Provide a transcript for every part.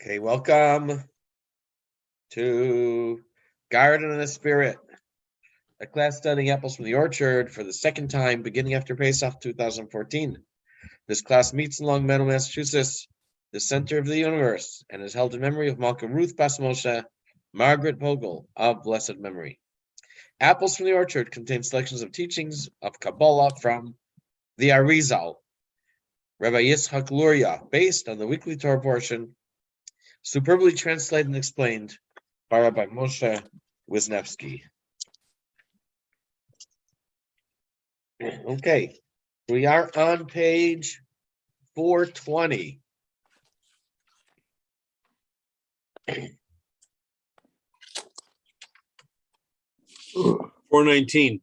Okay, welcome to Garden of the Spirit, a class studying apples from the orchard for the second time beginning after Pesach 2014. This class meets in Long Meadow, Massachusetts, the center of the universe, and is held in memory of Malka Ruth Bas Moshe, Margaret Vogel of blessed memory. Apples from the Orchard contain selections of teachings of Kabbalah from the Arizal, Rabbi Yitzchak Luria, based on the weekly Torah portion, superbly translated and explained by Rabbi Moshe Wisniewski. Okay, we are on page 420. 419.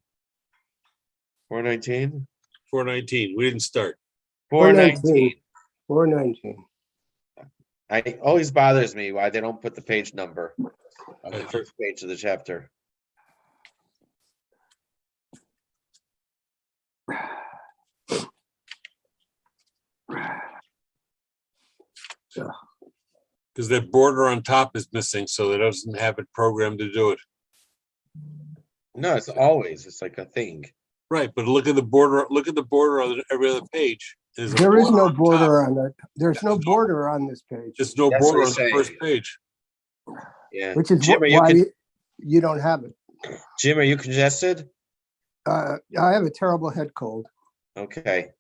419? 419. We didn't start. 419. 419. It always bothers me why they don't put the page number on the first page of the chapter. Because that border on top is missing, so it doesn't have it programmed to do it. No, it's like a thing. Right, but look at the border. Look at the border on every other page. There is no border on that. There's no border on this page. There's no That's border what on I'm the first saying. page. Yeah. Which is Jim, why you don't have it. Jim, are you congested? I have a terrible head cold. Okay.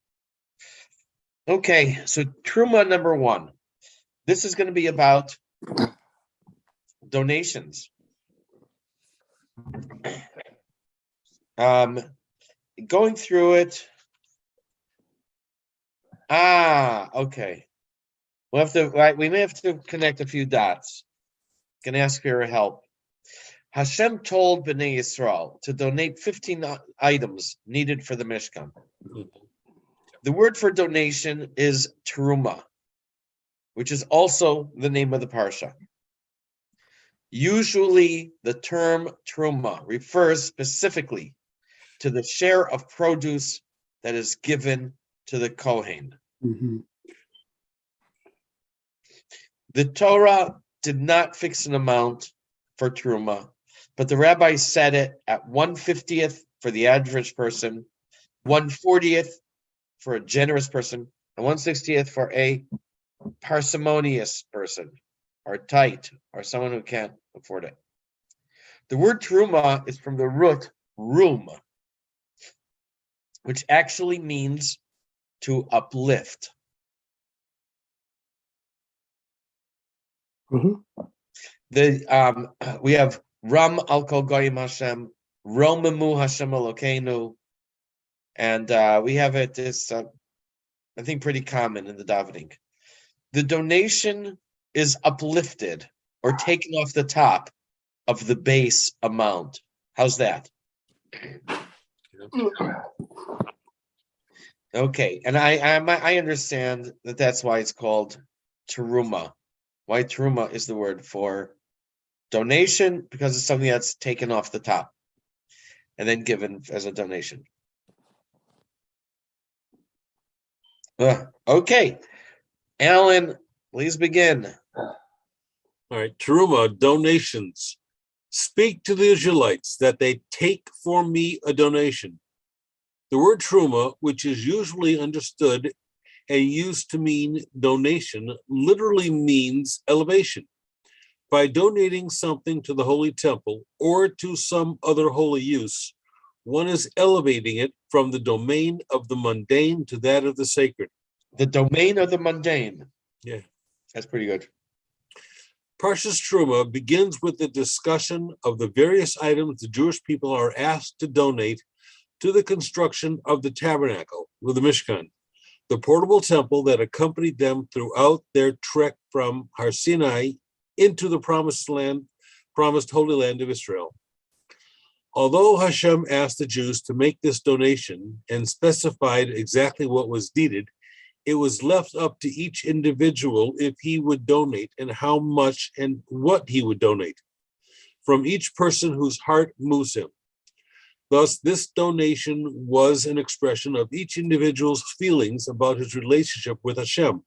Okay, so Terumah number 1. This is going to be about donations. Going through it. Okay. We may have to connect a few dots. Can ask for your help. Hashem told Bnei Yisrael to donate 15 items needed for the Mishkan. The word for donation is terumah, which is also the name of the parsha. Usually, the term terumah refers specifically to the share of produce that is given to the Kohen. Mm-hmm. The Torah did not fix an amount for terumah, but the rabbi set it at 1/50th for the average person, 1/40th for a generous person, and 1/60th for a parsimonious person, or tight, or someone who can't afford it. The word terumah is from the root rum, which actually means to uplift. Mm-hmm. We have Ram al Kol Goyim Hashem, Romemu Hashem Elokeinu, and we have it. This I think pretty common in the davening. The donation is uplifted or taken off the top of the base amount. How's that? Okay, and I understand that that's why it's called terumah. Why terumah is the word for donation, because it's something that's taken off the top and then given as a donation. Okay, Alan, please begin. All right, terumah, donations. Speak to the Israelites that they take for me a donation. The word terumah, which is usually understood and used to mean donation, literally means elevation. By donating something to the Holy Temple or to some other holy use, one is elevating it from the domain of the mundane to that of the sacred. The domain of the mundane. Yeah. That's pretty good. Parshas Terumah begins with the discussion of the various items the Jewish people are asked to donate to the construction of the tabernacle, with the Mishkan, the portable temple that accompanied them throughout their trek from Har Sinai into the promised Holy Land of Israel. Although Hashem asked the Jews to make this donation and specified exactly what was needed, it was left up to each individual if he would donate and how much and what he would donate, from each person whose heart moves him. Thus, this donation was an expression of each individual's feelings about his relationship with Hashem.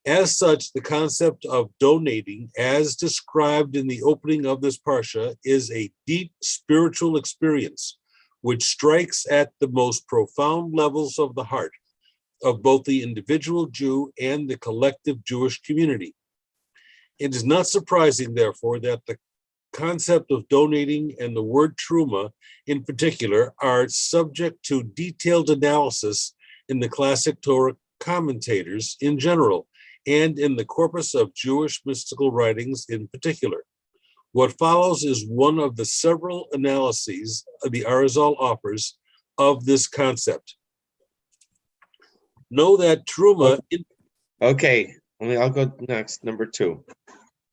As such, the concept of donating, as described in the opening of this parsha, is a deep spiritual experience which strikes at the most profound levels of the heart of both the individual Jew and the collective Jewish community. It is not surprising, therefore, that the concept of donating and the word terumah in particular are subject to detailed analysis in the classic Torah commentators in general and in the corpus of Jewish mystical writings in particular. What follows is one of the several analyses the Arizal offers of this concept. Know that terumah. Okay, I'll go next, number 2.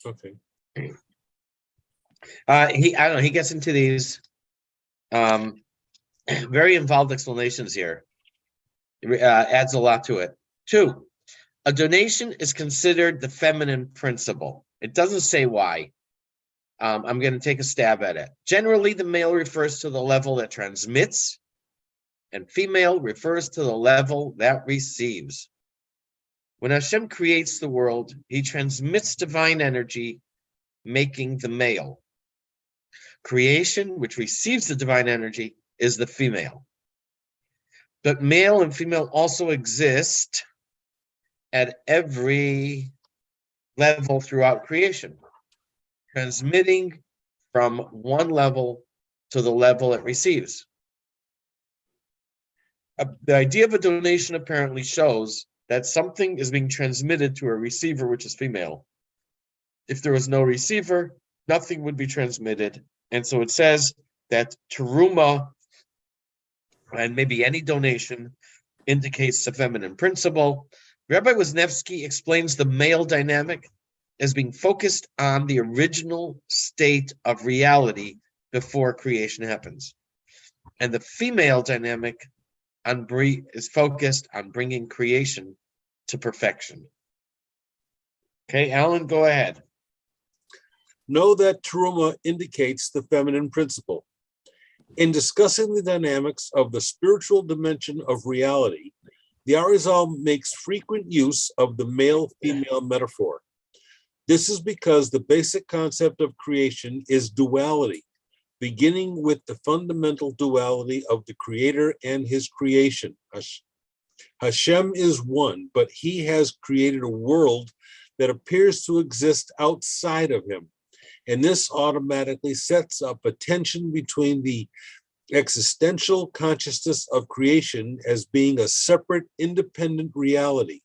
Okay. I don't know, he gets into these very involved explanations here. Adds a lot to it. 2, a donation is considered the feminine principle. It doesn't say why. I'm going to take a stab at it. Generally, the male refers to the level that transmits, and female refers to the level that receives. When Hashem creates the world, he transmits divine energy, making the male. Creation, which receives the divine energy, is the female. But male and female also exist at every level throughout creation, transmitting from one level to the level it receives. The idea of a donation apparently shows that something is being transmitted to a receiver, which is female. If there was no receiver, nothing would be transmitted. And so it says that terumah, and maybe any donation, indicates the feminine principle. Rabbi Wisniewski explains the male dynamic as being focused on the original state of reality before creation happens. And the female dynamic is focused on bringing creation to perfection. Okay, Alan, go ahead. Know that terumah indicates the feminine principle. In discussing the dynamics of the spiritual dimension of reality, the Arizal makes frequent use of the male-female metaphor. This is because the basic concept of creation is duality, beginning with the fundamental duality of the Creator and his creation. Hashem is one, but he has created a world that appears to exist outside of him. And this automatically sets up a tension between the existential consciousness of creation as being a separate, independent reality,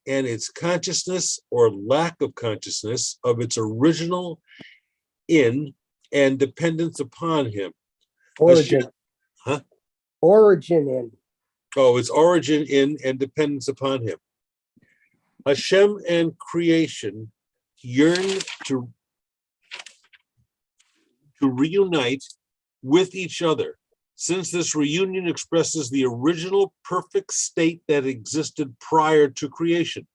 and its consciousness or lack of consciousness of its original in and dependence upon him. Origin. Huh? Origin in. Oh, its origin in and dependence upon him. Hashem and creation yearn to reunite with each other, since this reunion expresses the original perfect state that existed prior to creation.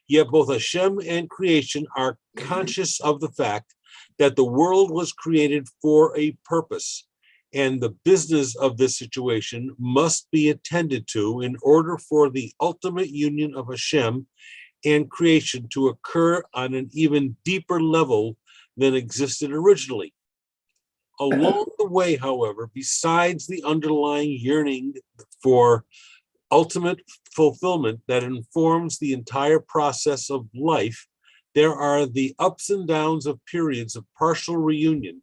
Yet both Hashem and creation are conscious of the fact that the world was created for a purpose, and the business of this situation must be attended to in order for the ultimate union of Hashem and creation to occur on an even deeper level than existed originally. Along the way, however, besides the underlying yearning for ultimate fulfillment that informs the entire process of life, there are the ups and downs of periods of partial reunion,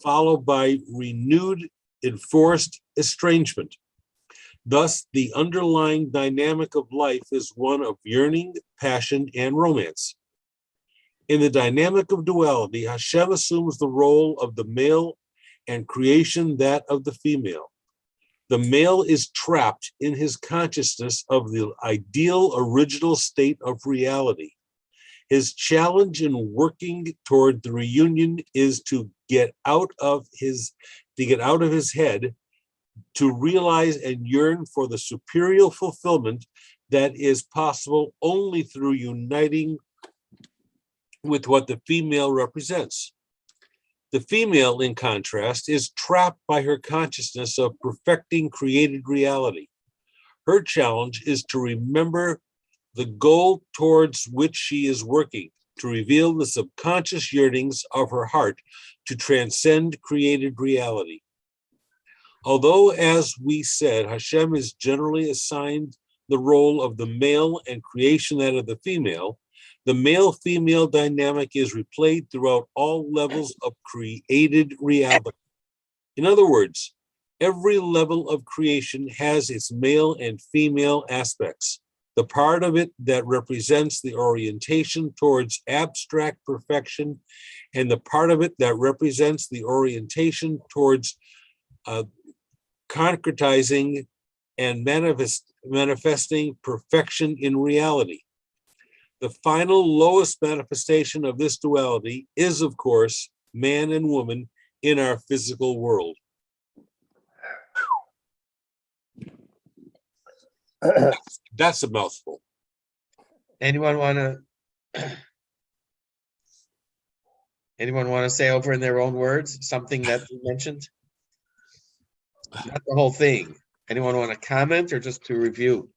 followed by renewed enforced estrangement. Thus, the underlying dynamic of life is one of yearning, passion, and romance. In the dynamic of duality, Hashem assumes the role of the male and creation that of the female. The male is trapped in his consciousness of the ideal original state of reality. His challenge in working toward the reunion is to get out of his head, to realize and yearn for the superior fulfillment that is possible only through uniting with what the female represents. The female, in contrast, is trapped by her consciousness of perfecting created reality. Her challenge is to remember the goal towards which she is working, to reveal the subconscious yearnings of her heart to transcend created reality. Although, as we said, Hashem is generally assigned the role of the male and creation that of the female, the male-female dynamic is replayed throughout all levels of created reality. In other words, every level of creation has its male and female aspects. The part of it that represents the orientation towards abstract perfection, and the part of it that represents the orientation towards concretizing and manifesting perfection in reality. The final lowest manifestation of this duality is, of course, man and woman in our physical world. That's a mouthful. Anyone want to say over in their own words something that you mentioned? Not the whole thing. Anyone want to comment or just to review?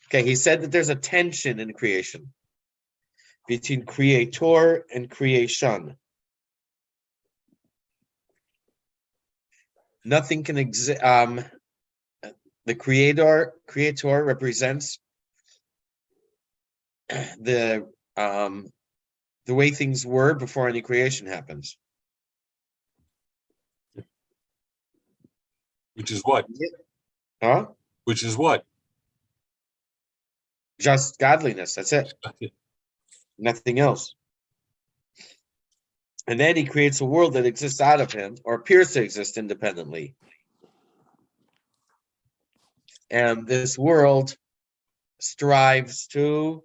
Okay, he said that there's a tension in creation between creator and creation. Nothing can exist. The creator represents the way things were before any creation happens. Which is what? Huh? Which is what? Just godliness. That's it. Nothing else. And then he creates a world that exists out of him or appears to exist independently. And this world strives to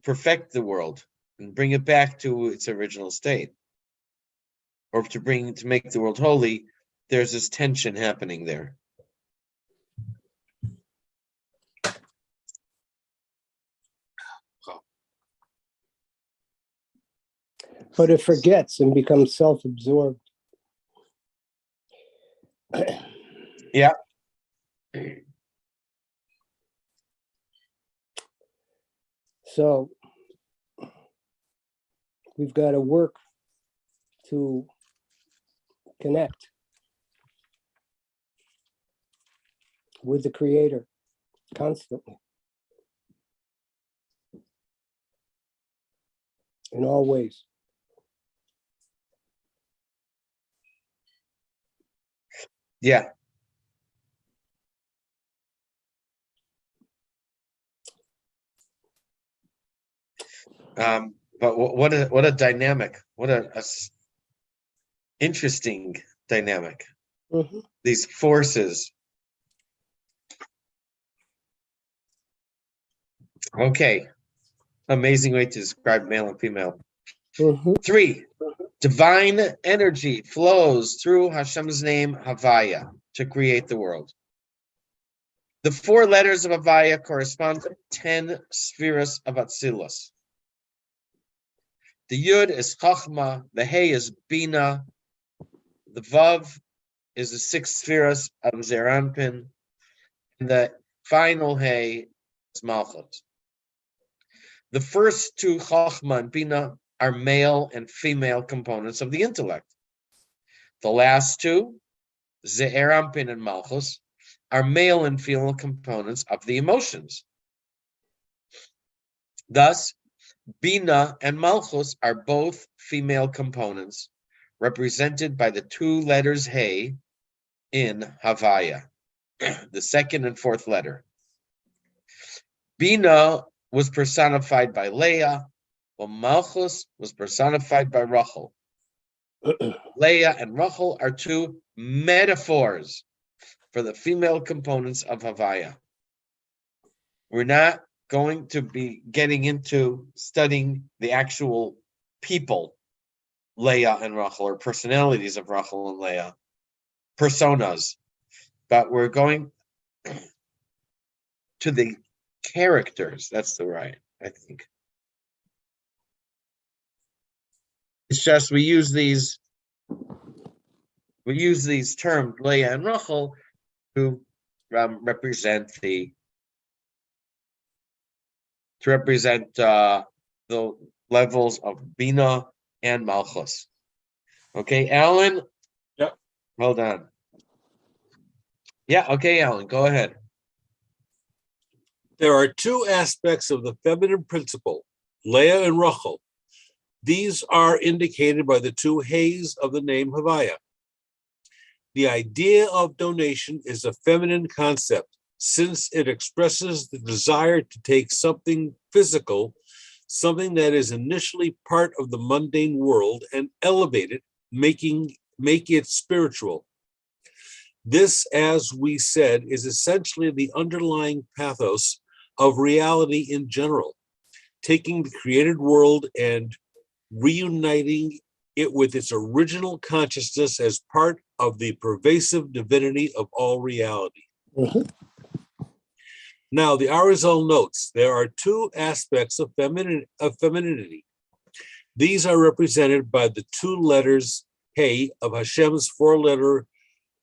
perfect the world and bring it back to its original state. Or to make the world holy, there's this tension happening there. But it forgets and becomes self-absorbed. Yeah. So we've got to work to connect with the Creator constantly, in all ways. Yeah. But what a dynamic! What a interesting dynamic. Mm-hmm. These forces. Okay. Amazing way to describe male and female. Mm-hmm. 3, divine energy flows through Hashem's name Havaya to create the world. The 4 letters of Havaya correspond to 10 spheres of Atzilus. The Yud is Chachma, the Hey is Bina, the Vav is the 6 spheres of Zeranpin, and the final Hey is Malchut. The first 2, Chachma and Bina, are male and female components of the intellect. The last 2, Ze'erampin and Malchus, are male and female components of the emotions. Thus, Bina and Malchus are both female components, represented by the 2 letters Hey in Havaya, the 2nd and 4th letter. Bina was personified by Leah, while Malchus was personified by Rachel. Leah and Rachel are 2 metaphors for the female components of Havaya. We're not going to be getting into studying the actual people, Leah and Rachel, or personalities of Rachel and Leah, personas, but we're going to the characters. That's the right, I think. It's just we use these we use these terms, Leah and Rachel, to represent the levels of Bina and Malchus. Okay, Alan? Yep. Hold on. Yeah, okay, Alan, go ahead. There are two aspects of the feminine principle, Leah and Rachel. These are indicated by the two Hays of the name Havaya. The idea of donation is a feminine concept, since it expresses the desire to take something physical, something that is initially part of the mundane world, and elevate it, make it spiritual. This, as we said, is essentially the underlying pathos of reality in general, taking the created world and reuniting it with its original consciousness as part of the pervasive divinity of all reality. Mhm. Now, the Arizal notes there are two aspects of femininity. These are represented by the two letters Hey of Hashem's four-letter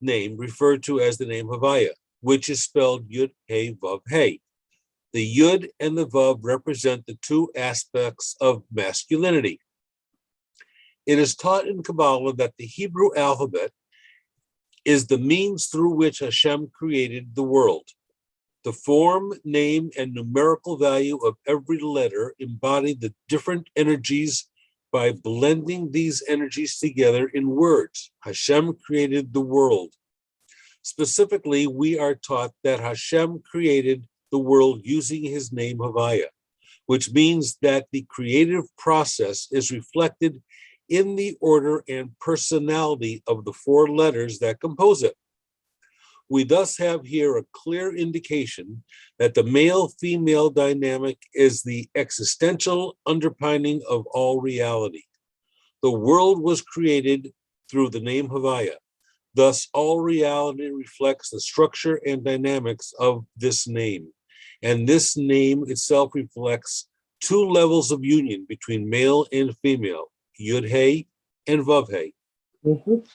name, referred to as the name Havaya, which is spelled Yud Hey Vav Hey. The Yud and the Vav represent the two aspects of masculinity. It is taught in Kabbalah that the Hebrew alphabet is the means through which Hashem created the world. The form, name, and numerical value of every letter embody the different energies by blending these energies together in words. Hashem created the world. Specifically, we are taught that Hashem created the world using his name Havaya, which means that the creative process is reflected in the order and personality of the four letters that compose it. We thus have here a clear indication that the male-female dynamic is the existential underpinning of all reality. The world was created through the name Havaya. Thus, all reality reflects the structure and dynamics of this name. And this name itself reflects two levels of union between male and female, Yud Hey and Vav Hey. Mhm.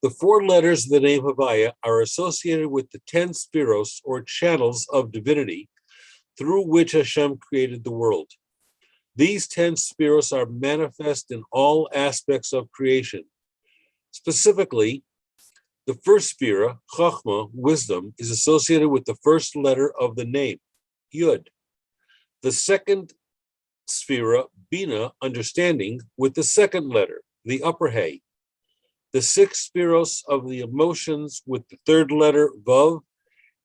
The four letters of the name Havaya are associated with the 10 spheros, or channels of divinity, through which Hashem created the world. These 10 spheros are manifest in all aspects of creation. Specifically, the first sphera, Chachma, wisdom, is associated with the first letter of the name, Yud. The second sphera, Bina, understanding, with the second letter, the upper Hey. The six spheros of the emotions with the third letter, Vav,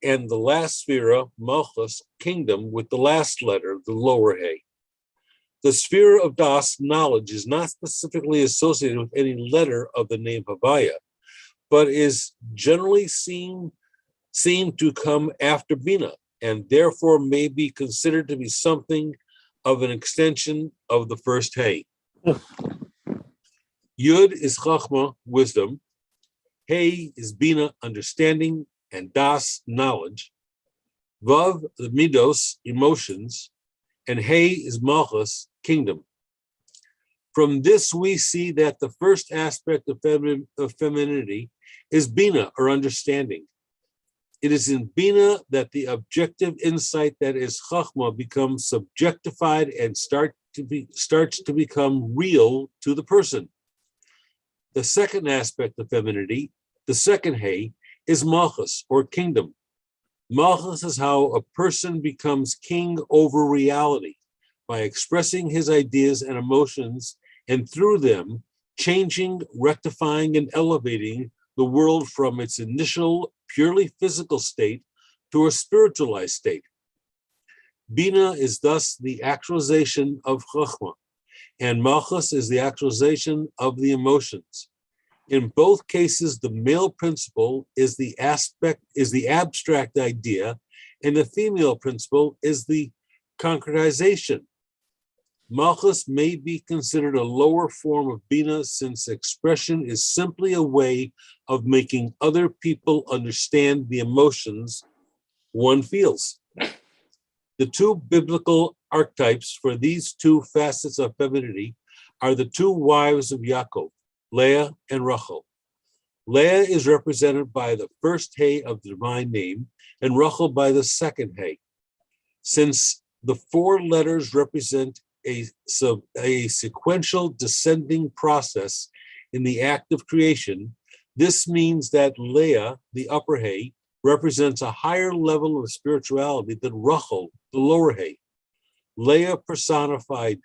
and the last sphera, Malchus, kingdom, with the last letter, the lower Hey. The sphere of Das, knowledge, is not specifically associated with any letter of the name Havaya, but is generally seen to come after Bina, and therefore may be considered to be something of an extension of the first Hey. Yud is Chachma, wisdom. Hey is Bina, understanding, and Das, knowledge. Vav, the Midos, emotions. And Hey is Malchus, kingdom. From this, we see that the first aspect of femininity is Bina, or understanding. It is in Bina that the objective insight that is Chachma becomes subjectified and starts to become real to the person. The second aspect of femininity, the second Hey, is Malchus, or kingdom. Malchus is how a person becomes king over reality by expressing his ideas and emotions, and through them, changing, rectifying, and elevating the world from its initial purely physical state to a spiritualized state. Bina is thus the actualization of Chachma, and Malchus is the actualization of the emotions. In both cases, the male principle is the abstract idea, and the female principle is the concretization. Malchus may be considered a lower form of Bina, since expression is simply a way of making other people understand the emotions one feels. The two biblical archetypes for these two facets of femininity are the two wives of Yaakov, Leah and Rachel. Leah is represented by the first Hey of the divine name and Rachel by the second Hey. Since the four letters represent a sequential descending process in the act of creation, this means that Leah, the upper Hey, represents a higher level of spirituality than Rachel, the lower Hey. Leah personified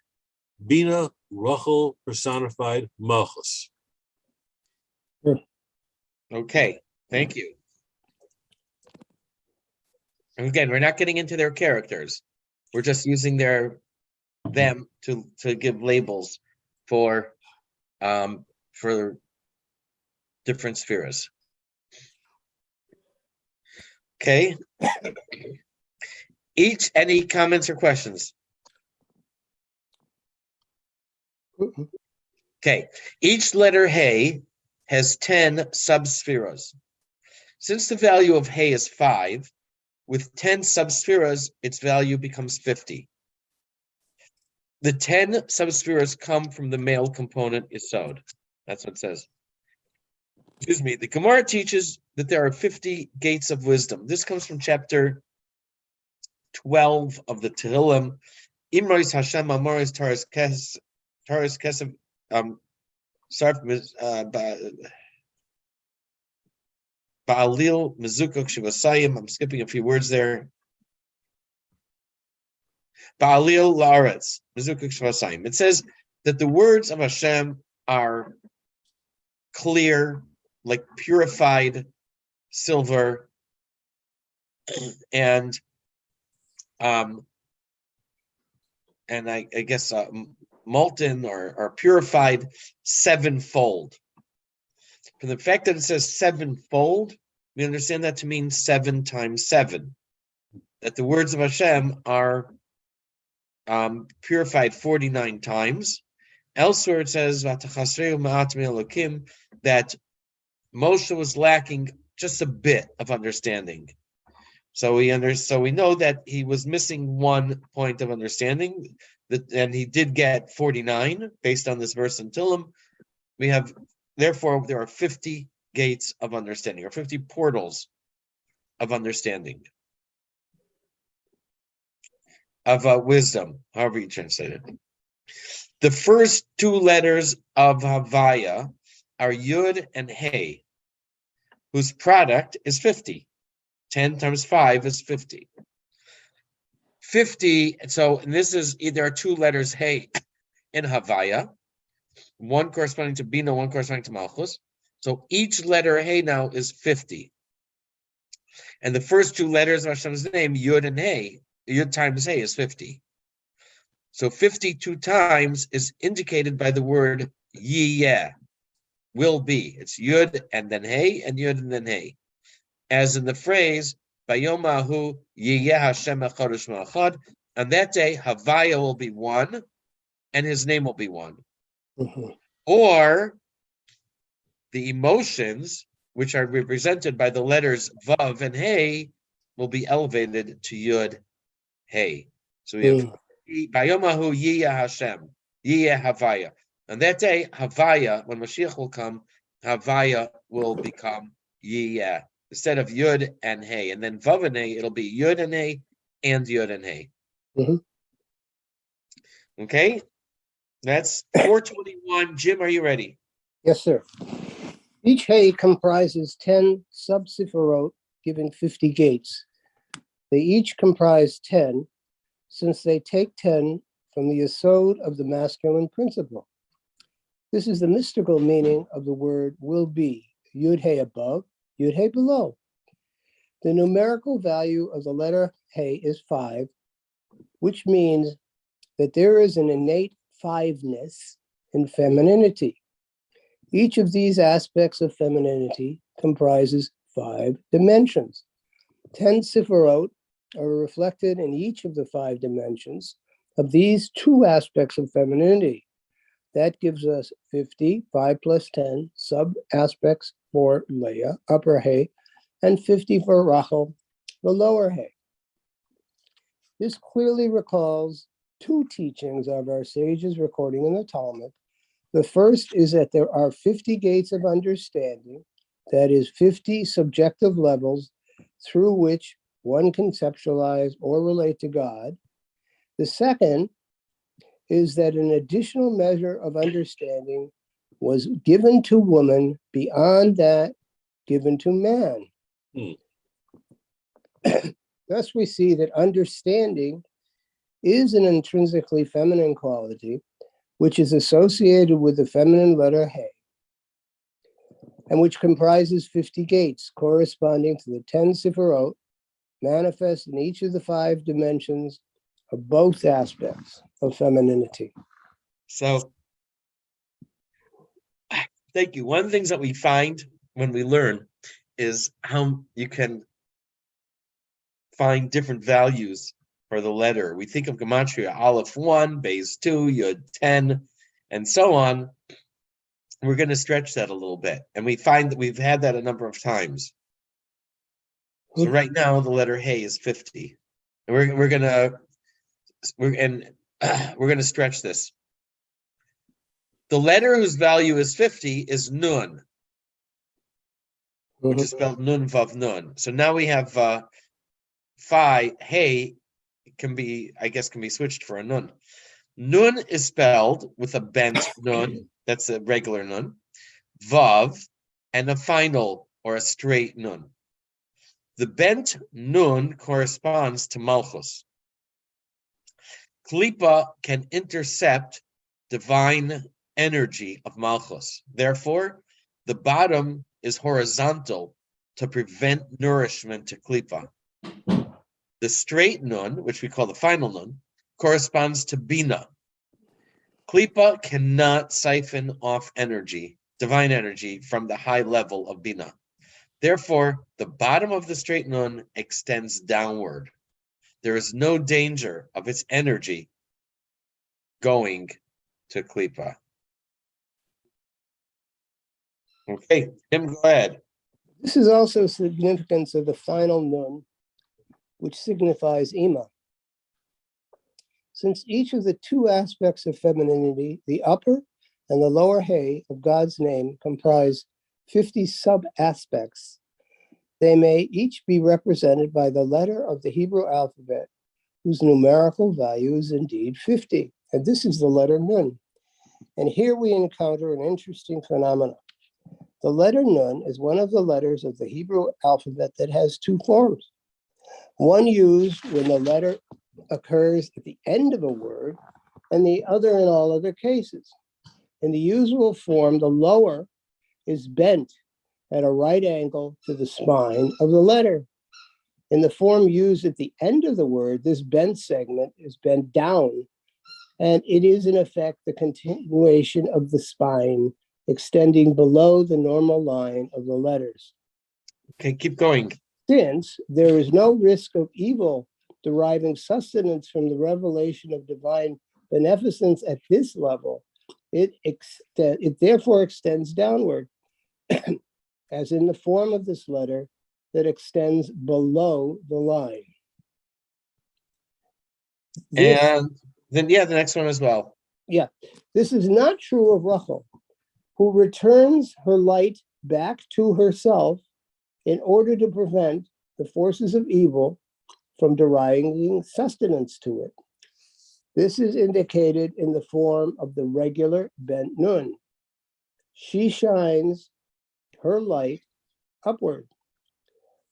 Bina, Rachel personified Malchus. Okay, thank you. And again, we're not getting into their characters. We're just using them to give labels for different spheres. Okay. Any comments or questions? Okay. Each letter Hey has 10 subspheres. Since the value of Hey is 5, with 10 subspheres, its value becomes 50. The 10 subspheres come from the male component Yesod. That's what it says. Excuse me. The Gemara teaches that there are 50 gates of wisdom. This comes from chapter 12 of the Tehillim. Imrois Hashem Amoris Taras Kesef Sarf Ba'alil Mezukok Shivasayim. I'm skipping a few words there. Ba'alil La'aretz Mezukok Shivasayim. It says that the words of Hashem are clear, like purified silver, and I guess molten or purified sevenfold. For the fact that it says sevenfold, we understand that to mean 7 times 7. That the words of Hashem are purified 49 times. Elsewhere it says that Moshe was lacking just a bit of understanding. So we know that he was missing one point of understanding, and he did get 49 based on this verse in Tehillim. Therefore, there are 50 gates of understanding, or 50 portals of understanding, of wisdom, however you translate it. The first 2 letters of Havaya are Yud and Hey, whose product is 50. 10 times 5 is 50. 50, and this is, there are 2 letters Hey in Havaya, one corresponding to Bina, one corresponding to Malchus. So each letter Hey now is 50. And the first 2 letters of Hashem's name, Yud and Hey, Yud times Hey is 50. So 52 times is indicated by the word Yiyeh, will be. It's Yud and then Hey, and Yud and then Hey. As in the phrase, Bayomahu Yiyeh Hashem Echad U'Shmo Echad, on that day, Havaya will be 1, and his name will be 1. Mhm. Or the emotions, which are represented by the letters Vav and Hey, will be elevated to Yud, Hey. So we have Bayomahu Yiyeh Hashem, Yiyeh Havaya. On that day, Havaya, when Mashiach will come, Havaya will become Yiyeh, instead of Yud and Hey. And then Vav and Hey, it'll be Yud and Hey and Yud and Hey. Mhm. Okay? That's 421. Jim, are you ready? Yes, sir. Each Hey comprises 10 sub-sepharot, giving 50 gates. They each comprise 10, since they take 10 from the yesod of the masculine principle. This is the mystical meaning of the word will be, Yud Hey above, Yud Hey below. The numerical value of the letter Hey is 5, which means that there is an innate 5-ness in femininity. Each of these aspects of femininity comprises 5 dimensions. 10 sepharot are reflected in each of the 5 dimensions of these 2 aspects of femininity. That gives us 50, 5 plus 10 sub-aspects for Leah, upper Hey, and 50 for Rachel, the lower Hey. This clearly recalls 2 teachings of our sages recording in the Talmud. The first is that there are 50 gates of understanding, that is 50 subjective levels through which one conceptualize or relate to God. The second is that an additional measure of understanding was given to woman beyond that given to man. Thus, we see that understanding is an intrinsically feminine quality, which is associated with the feminine letter He, and which comprises 50 gates corresponding to the 10 Sifirot manifest in each of the 5 dimensions of both aspects of femininity. So, thank you. One of the things that we find when we learn is how you can find different values for the letter. We think of Gematria, Aleph 1, Beis 2, Yud 10, and so on. We're going to stretch that a little bit. And we find that we've had that a number of times. So right now, the letter He is 50. And we're going to stretch this. The letter whose value is 50 is Nun, which is spelled Nun Vav Nun. So now we have Phi, He can be switched for a Nun. Nun is spelled with a bent Nun, that's a regular Nun, Vav, and a final or a straight Nun. The bent Nun corresponds to Malchus. Klipa can intercept divine energy of Malchus. Therefore, the bottom is horizontal to prevent nourishment to Klipa. The straight Nun, which we call the final Nun, corresponds to Bina. Klipa cannot siphon off energy, divine energy, from the high level of Bina. Therefore, the bottom of the straight Nun extends downward. There is no danger of its energy going to Klipa. Okay, Tim, go ahead. This is also significance of the final Nun, which signifies Ima. Since each of the 2 aspects of femininity, the upper and the lower He of God's name, comprise 50 sub-aspects, they may each be represented by the letter of the Hebrew alphabet, whose numerical value is indeed 50. And this is the letter Nun. And here we encounter an interesting phenomenon. The letter Nun is one of the letters of the Hebrew alphabet that has 2 forms. One used when the letter occurs at the end of a word, and the other in all other cases. In the usual form, the lower is bent at a right angle to the spine of the letter. In the form used at the end of the word, this bent segment is bent down, and it is in effect the continuation of the spine extending below the normal line of the letters. Okay, keep going. Since there is no risk of evil deriving sustenance from the revelation of divine beneficence at this level, it therefore extends downward, as in the form of this letter that extends below the line. And then, the next one as well. Yeah, this is not true of Rachel, who returns her light back to herself in order to prevent the forces of evil from deriving sustenance to it. This is indicated in the form of the regular bent Nun. She shines her light upward.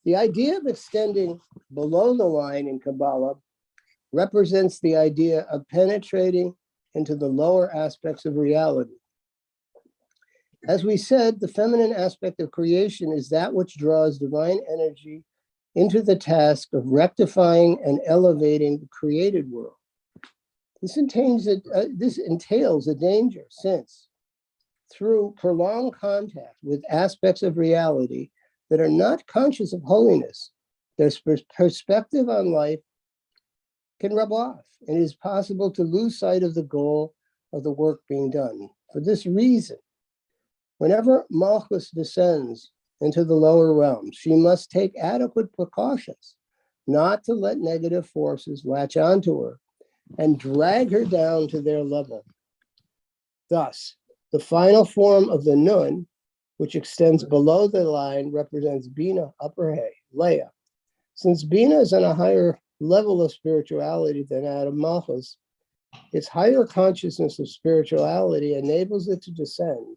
The idea of extending below the line in Kabbalah represents the idea of penetrating into the lower aspects of reality. As we said, the feminine aspect of creation is that which draws divine energy into the task of rectifying and elevating the created world. This entails a danger, since through prolonged contact with aspects of reality that are not conscious of holiness, their perspective on life can rub off, and it is possible to lose sight of the goal of the work being done. For this reason, whenever Malchus descends into the lower realms, she must take adequate precautions not to let negative forces latch onto her and drag her down to their level. Thus, the final form of the Nun which extends below the line, represents Bina, upper hay, Leah. Since Bina is on a higher level of spirituality than Adam Malchus, its higher consciousness of spirituality enables it to descend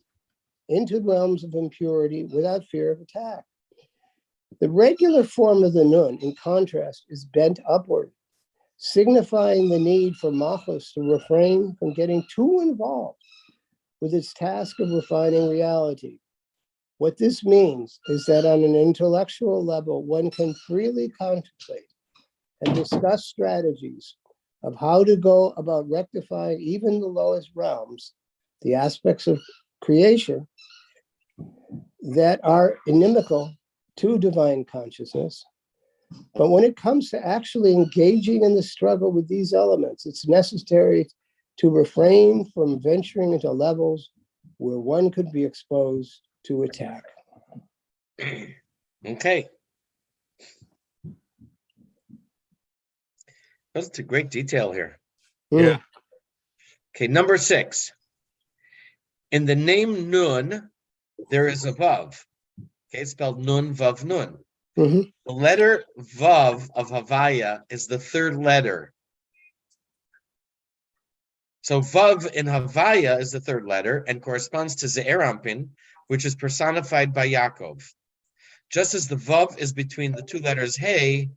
into realms of impurity without fear of attack. The regular form of the Nun, in contrast, is bent upward, signifying the need for Malchus to refrain from getting too involved with its task of refining reality. What this means is that on an intellectual level, one can freely contemplate and discuss strategies of how to go about rectifying even the lowest realms, the aspects of creation that are inimical to divine consciousness. But when it comes to actually engaging in the struggle with these elements, it's necessary to refrain from venturing into levels where one could be exposed to attack. Okay. That's a great detail here. Yeah. Okay, number 6. In the name Nun, there is a Vav. Okay, it's spelled Nun, Vav, Nun. Mhm. The letter Vav of Havaya is the third letter. So Vav in Havaya is the third letter and corresponds to Ze'er Anpin, which is personified by Yaakov. Just as the Vav is between the two letters Hey,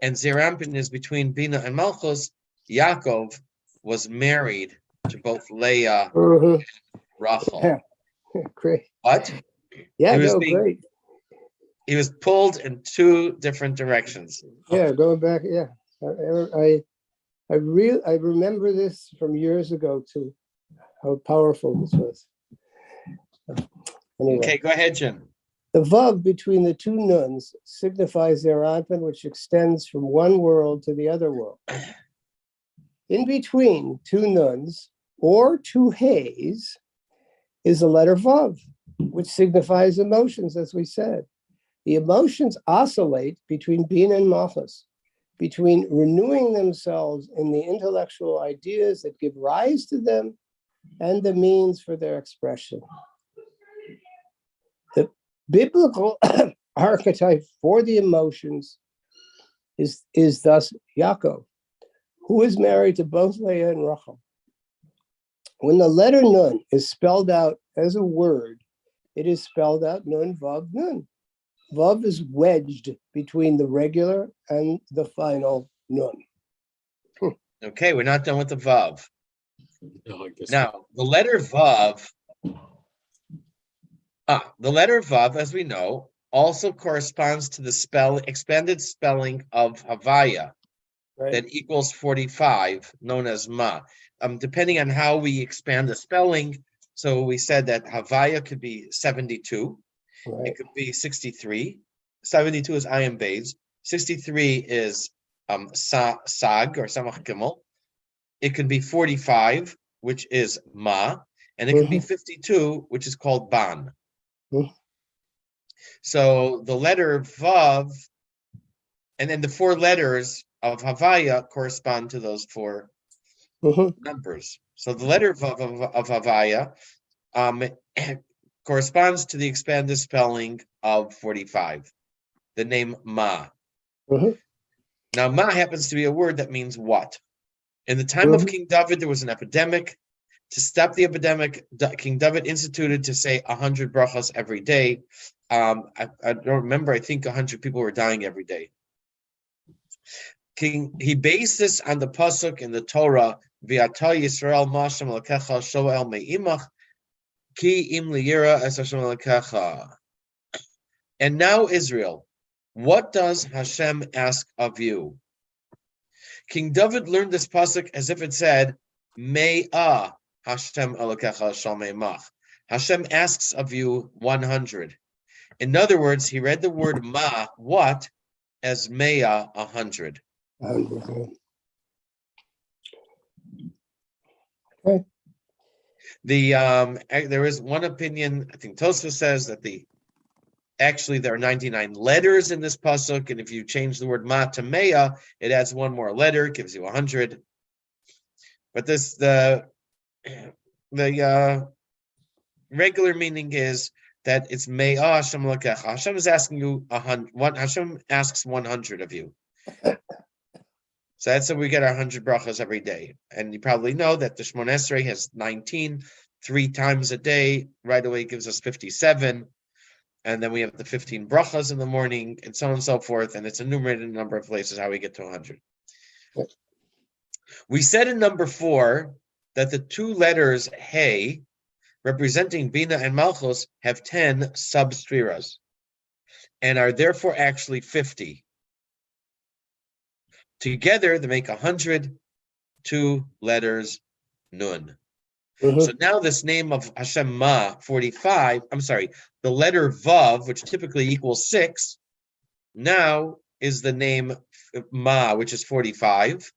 and Ze'er Anpin is between Bina and Malchus, Yaakov was married to both Leah Mhm. and Rachel. Yeah. Great. What? Yeah, He was no, being- great. He was pulled in two different directions. Yeah, going back, yeah. I remember this from years ago too, how powerful this was. Anyway, Okay, go ahead, Jim. the Vav between the two nuns signifies their Anpin, which extends from one world to the other world. In between two nuns or two hays is the letter Vav, which signifies emotions, as we said. The emotions oscillate between Bina and Malchus, between renewing themselves in the intellectual ideas that give rise to them and the means for their expression. The biblical archetype for the emotions is thus Yaakov, who is married to both Leah and Rachel. When the letter Nun is spelled out as a word, it is spelled out Nun, Vav, Nun. Vav is wedged between the regular and the final Nun. Okay, we're not done with the Vav. No, I guess Now, the letter Vav, as we know, also corresponds to the expanded spelling of Havaya, Right? that equals 45, known as Ma. Depending on how we expand the spelling, so we said that Havaya could be 72, Right. it could be 63. 72 is Ayin Beis. 63 is Sag or Samach Gimel. It could be 45, which is Ma, and it could be 52, which is called Ban. Mhm. So the letter Vav, and then the 4 letters of Havaya correspond to those 4 numbers. So the letter Vav of Havaya corresponds to the expanded spelling of 45, the name Ma. Now, Ma happens to be a word that means what? In the time of King David, there was an epidemic. To stop the epidemic, King David instituted to say 100 brachas every day. I don't remember, I think 100 people were dying every day. He based this on the pasuk in the Torah, V'ata Yisrael Ma'ashem Elokecha Shoel Me'imach Ki Im Liyira Es Hashem Elokecha. And now Israel, what does Hashem ask of you? King David learned this pasuk as if it said, Me'ah Hashem Elokecha Shal Me'imach. Hashem asks of you 100. In other words, he read the word Ma, what, as Me'ah, 100. Okay. There is one opinion, I think Tosfos says that actually there are 99 letters in this pasuk, and if you change the word Ma to Me'ah, it adds one more letter, gives you 100. But the regular meaning is that it's Me'ah Hashem Elokecha. Hashem is asking you 100. Hashem asks 100 of you. So that's how we get our 100 brachas every day. And you probably know that the Shemon Esrei has 19, 3 times a day. Right away gives us 57. And then we have the 15 brachas in the morning, and so on and so forth. And it's enumerated in a number of places how we get to 100. We said in number 4 that the 2 letters Hey, representing Bina and Malchus, have 10 sub-sfiras and are therefore actually 50. Together, they make 100, 2 letters, Nun. So now this name of Hashem Ma, 45, the letter Vav, which typically equals 6, now is the name Ma, which is 45.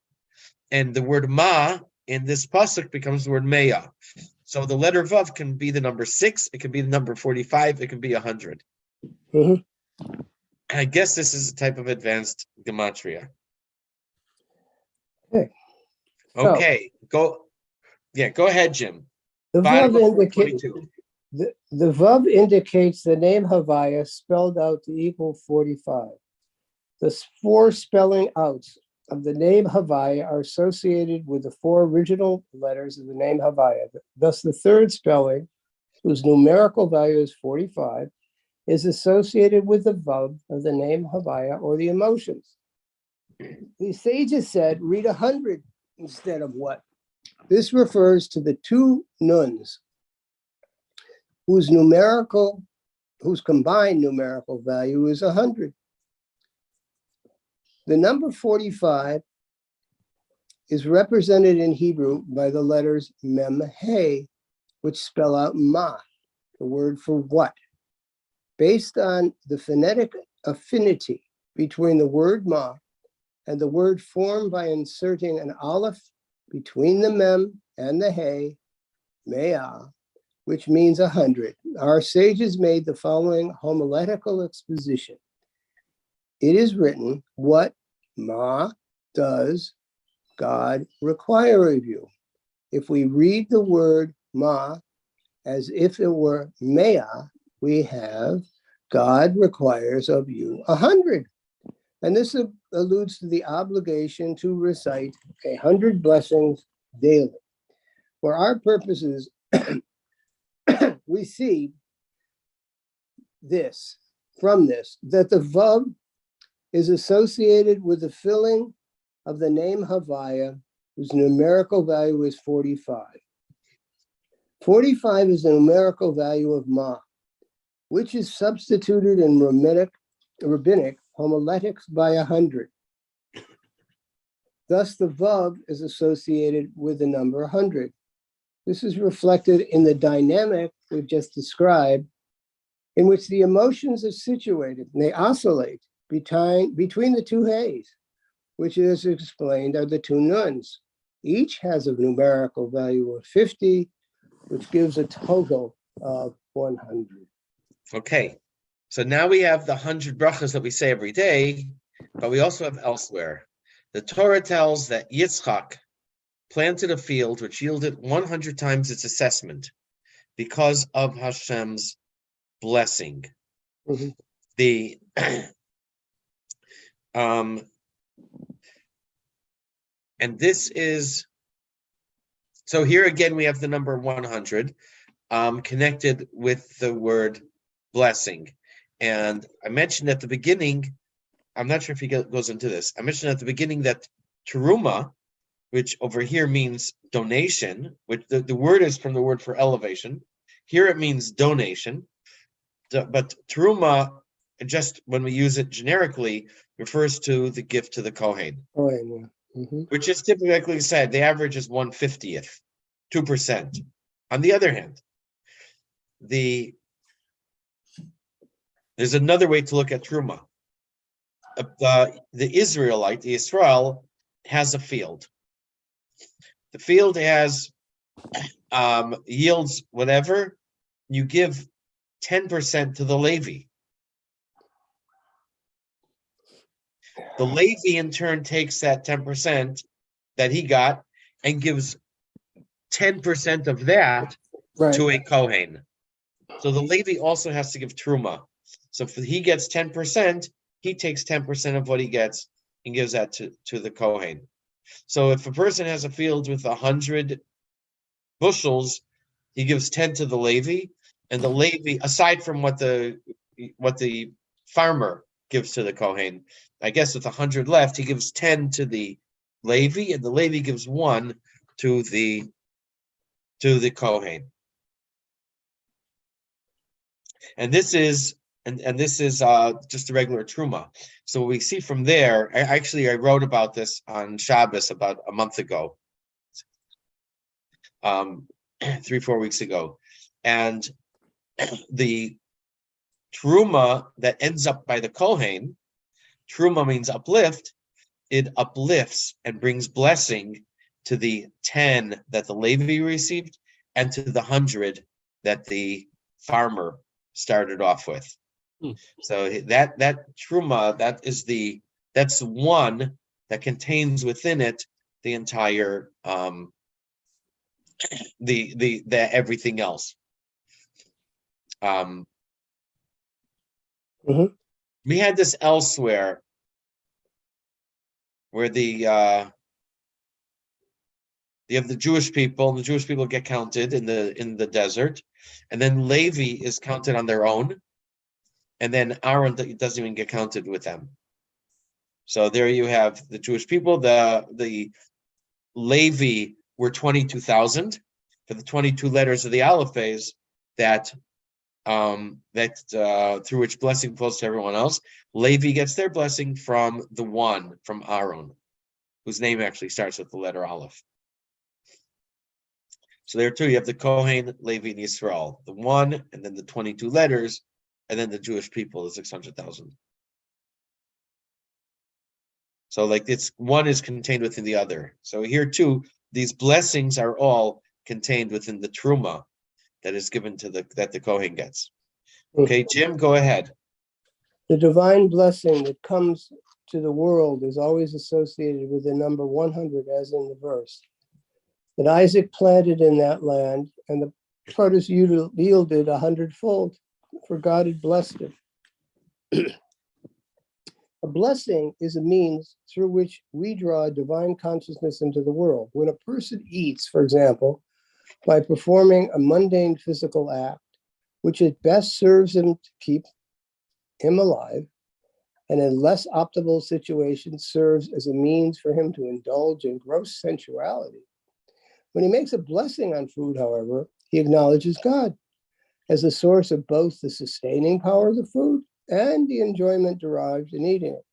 And the word Ma in this pasuk becomes the word Meah. So the letter Vav can be the number 6, it can be the number 45, it can be 100. I guess this is a type of advanced gematria. Okay, go ahead, Jim. The Vav indicates the name Havaya spelled out to equal 45. The 4 spelling outs of the name Havaya are associated with the 4 original letters of the name Havaya. Thus, the 3rd spelling, whose numerical value is 45, is associated with the Vav of the name Havaya or the emotions. The sages said, read 100 instead of what? This refers to the 2 nuns whose combined numerical value is 100. The number 45 is represented in Hebrew by the letters Mem He, which spell out Ma, the word for what. Based on the phonetic affinity between the word Ma and the word formed by inserting an aleph between the Mem and the He, Me'ah, which means 100, our sages made the following homiletical exposition. It is written, what Ma does God require of you? If we read the word Ma as if it were Me'ah, we have God requires of you 100. And this alludes to the obligation to recite 100 blessings daily. For our purposes, we see from this, that the Vav is associated with the filling of the name Havaya, whose numerical value is 45. 45 is the numerical value of Ma, which is substituted in rabbinic homiletics by 100. Thus, the Vav is associated with the number 100. This is reflected in the dynamic we've just described, in which the emotions are situated and they oscillate between the 2 Heys, which is explained are the 2 nuns. Each has a numerical value of 50, which gives a total of 100. Okay, so now we have the 100 brachas that we say every day, but we also have elsewhere. The Torah tells that Yitzchak planted a field which yielded 100 times its assessment because of Hashem's blessing. And this is, so here again we have the number 100 connected with the word blessing. And I mentioned at the beginning, I'm not sure if he goes into this, I mentioned at the beginning that Terumah, which over here means donation, which the word is from the word for elevation. Here it means donation, but Terumah, just when we use it generically, refers to the gift to the Kohen, which is typically said, the average is 1/50th, 2%. On the other hand, there's another way to look at Terumah. The Israelite, the Israel, has a field. The field has yields whatever. You give 10% to the Levi. The Levi in turn takes that 10% that he got and gives 10% of that to a Kohen. So the Levi also has to give Terumah. So if he gets 10%, he takes 10% of what he gets and gives that to the Kohen. So if a person has a field with 100 bushels, he gives 10 to the Levi, and the Levi, aside from what the farmer gives to the Kohen, I guess with 100 left, he gives 10 to the Levi, and the Levi gives 1 to the Kohen. And this is just a regular truma. So we see from there. I wrote about this on Shabbos about a month ago, 3-4 weeks ago, and the truma that ends up by the Kohen, truma means uplift. It uplifts and brings blessing to the 10 that the Levi received and to the 100 that the farmer started off with. So that truma, that's one that contains within it the entire the everything else. We had this elsewhere where you have the Jewish people, and the Jewish people get counted in the desert, and then Levi is counted on their own, and then Aaron doesn't even get counted with them. So there you have the Jewish people. The Levi were 22,000 for the 22 letters of the alphabets that through which blessing flows to everyone else. Levi gets their blessing from the one, from Aaron, whose name actually starts with the letter Aleph. So there too, you have the Kohen, Levi, and Yisrael, the one, and then the 22 letters, and then the Jewish people, the 600,000. So like it's one is contained within the other. So here too, these blessings are all contained within the truma that is given to that the Kohen gets. Okay, Jim, go ahead. The divine blessing that comes to the world is always associated with the number 100, as in the verse. That Isaac planted in that land, and the produce yielded 100-fold, for God had blessed it. A blessing is a means through which we draw divine consciousness into the world. When a person eats, for example, by performing a mundane physical act, which at best serves him to keep him alive, and in less optimal situations serves as a means for him to indulge in gross sensuality. When he makes a blessing on food, however, he acknowledges God as the source of both the sustaining power of the food and the enjoyment derived in eating it.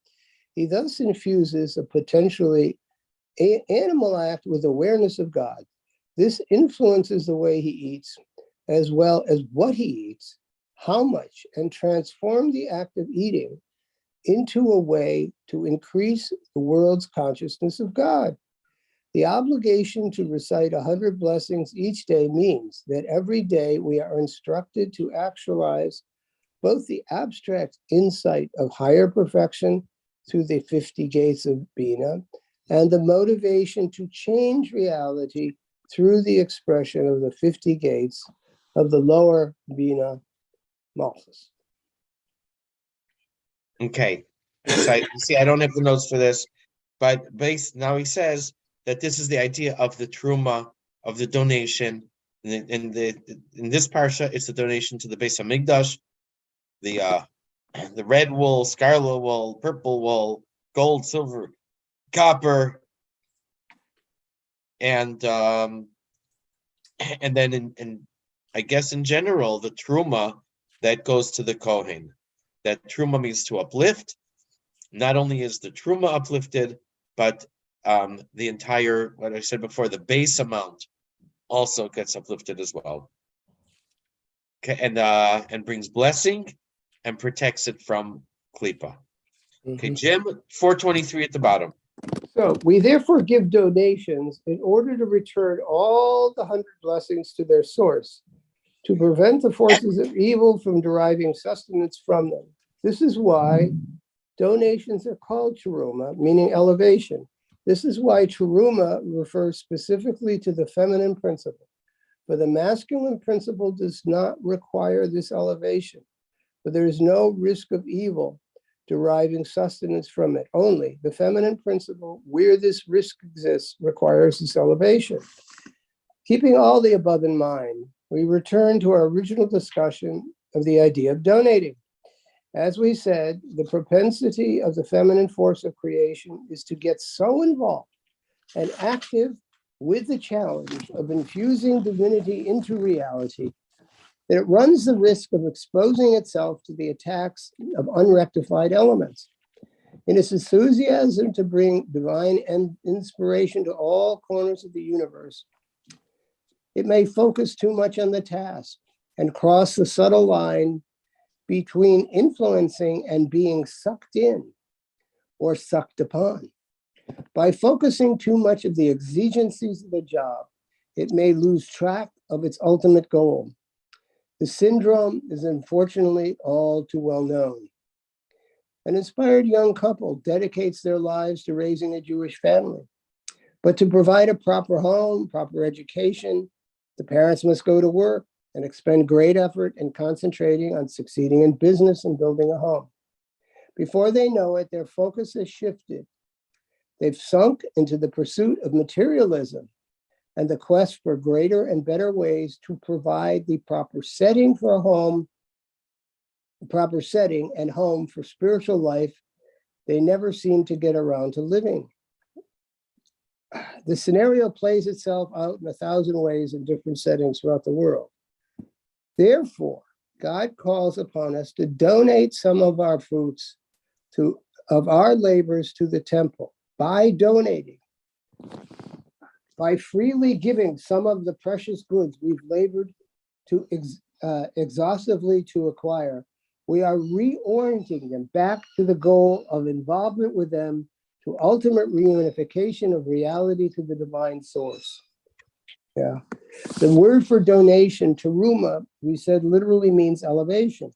He thus infuses a potentially animal act with awareness of God. This influences the way he eats, as well as what he eats, how much, and transform the act of eating into a way to increase the world's consciousness of God. The obligation to recite 100 blessings each day means that every day we are instructed to actualize both the abstract insight of higher perfection through the 50 gates of Bina and the motivation to change reality through the expression of the 50 gates of the lower Bina Malchus. Okay, so I don't have the notes for this, but now he says that this is the idea of the truma, of the donation. In this parsha, it's the donation to the Beis Hamikdash, the red wool, scarlet wool, purple wool, gold, silver, copper, and then in I guess in general the truma that goes to the Kohen. That truma means to uplift. Not only is the truma uplifted, but the entire, what I said before, the base amount also gets uplifted as well. Okay, and brings blessing and protects it from klipa. Okay, Jim, 423 at the bottom. So we therefore give donations in order to return all the 100 blessings to their source, to prevent the forces of evil from deriving sustenance from them. This is why donations are called terumah, meaning elevation. This is why terumah refers specifically to the feminine principle. For the masculine principle does not require this elevation, for there is no risk of evil deriving sustenance from it. Only the feminine principle, where this risk exists, requires this elevation. Keeping all the above in mind, we return to our original discussion of the idea of donating. As we said, the propensity of the feminine force of creation is to get so involved and active with the challenge of infusing divinity into reality that it runs the risk of exposing itself to the attacks of unrectified elements. In its enthusiasm to bring divine inspiration to all corners of the universe, it may focus too much on the task and cross the subtle line between influencing and being sucked in or sucked upon. By focusing too much of the exigencies of the job, it may lose track of its ultimate goal. The syndrome is unfortunately all too well known. An inspired young couple dedicates their lives to raising a Jewish family. But to provide a proper home, proper education, the parents must go to work and expend great effort in concentrating on succeeding in business and building a home. Before they know it, their focus has shifted. They've sunk into the pursuit of materialism and the quest for greater and better ways to provide the proper setting for a home, the proper setting and home for spiritual life they never seem to get around to living. The scenario plays itself out in 1,000 ways in different settings throughout the world. Therefore, God calls upon us to donate some of our fruits of our labors to the temple. By donating, by freely giving some of the precious goods we've labored to exhaustively to acquire, we are reorienting them back to the goal of involvement with them, to ultimate reunification of reality to the divine source. Yeah. The word for donation, terumah, we said literally means elevation.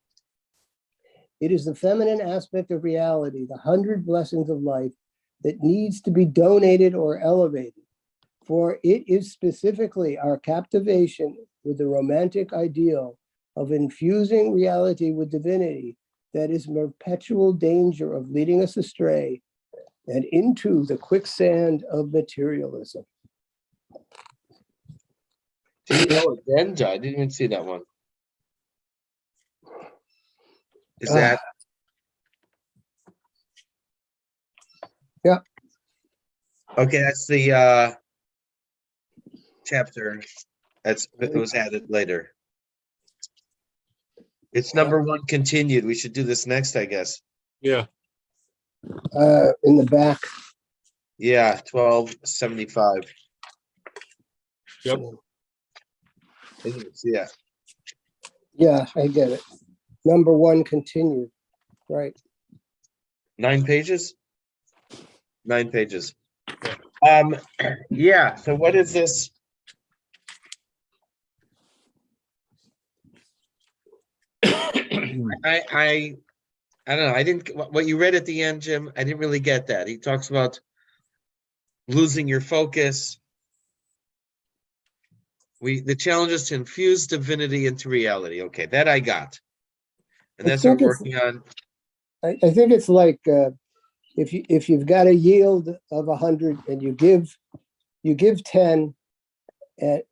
It is the feminine aspect of reality, the 100 blessings of life, that needs to be donated or elevated. For it is specifically our captivation with the romantic ideal of infusing reality with divinity that is in perpetual danger of leading us astray and into the quicksand of materialism. Addenda, I didn't even see that one. Is that? Yeah. Okay, that's the chapter it was added later. It's number 1 continued. We should do this next, I guess. Yeah. In the back. Yeah, 1275. Yep. I didn't see that. Yeah, I get it. Number 1 continued. Right. 9 pages? 9 pages. Yeah, so what is this? I don't know. I didn't, what you read at the end, Jim, I didn't really get that. He talks about losing your focus. The challenge is to infuse divinity into reality. Okay, that I got. And that's what we're working on. I think it's like if you've got a yield of 100 and you give 10, and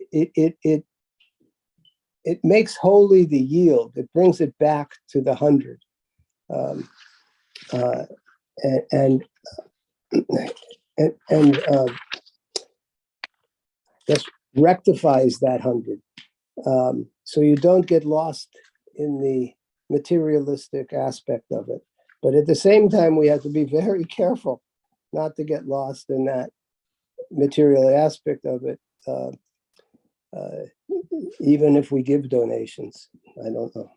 it makes holy the yield. It brings it back to the 100, and just rectifies that 100. So you don't get lost in the materialistic aspect of it. But at the same time, we have to be very careful not to get lost in that material aspect of it, even if we give donations. I don't know.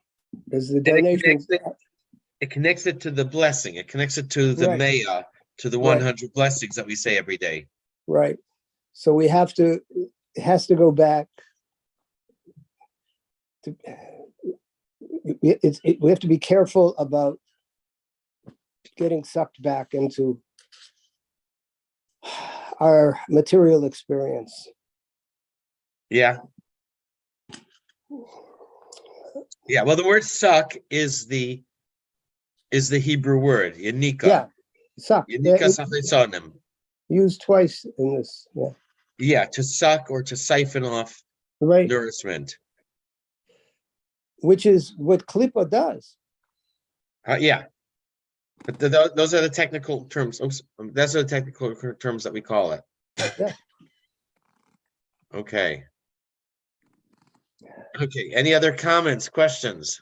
Because the donations... It connects it to the blessing. It connects it to the Maya, to the 100 blessings that we say every day. Right. So we have to, it has to go back to, we have to be careful about getting sucked back into our material experience. Yeah. Yeah, well, the word suck is the Hebrew word, yanika. Yeah, suck. Yanika It's sachesonim. used twice in this. Yeah, Yeah, to suck or to siphon off right. nourishment. Which is what Klippa does. Yeah. But those are the technical terms. Oops, those are the technical terms that we call it. Yeah. Okay. Okay. Any other comments, questions?